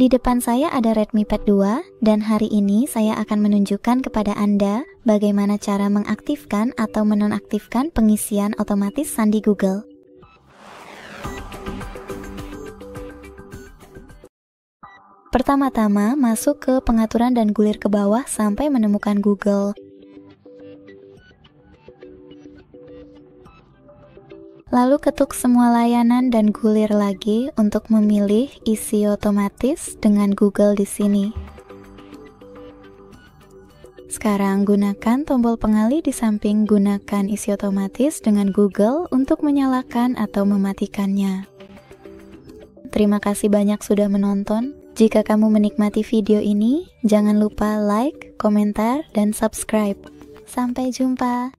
Di depan saya ada REDMI Pad 2 dan hari ini saya akan menunjukkan kepada Anda bagaimana cara mengaktifkan atau menonaktifkan pengisian otomatis sandi Google. Pertama-tama masuk ke pengaturan dan gulir ke bawah sampai menemukan Google. Lalu ketuk semua layanan dan gulir lagi untuk memilih Isi Otomatis dengan Google di sini. Sekarang gunakan tombol pengalih di samping gunakan Isi Otomatis dengan Google untuk menyalakan atau mematikannya. Terima kasih banyak sudah menonton. Jika kamu menikmati video ini, jangan lupa like, komentar, dan subscribe. Sampai jumpa.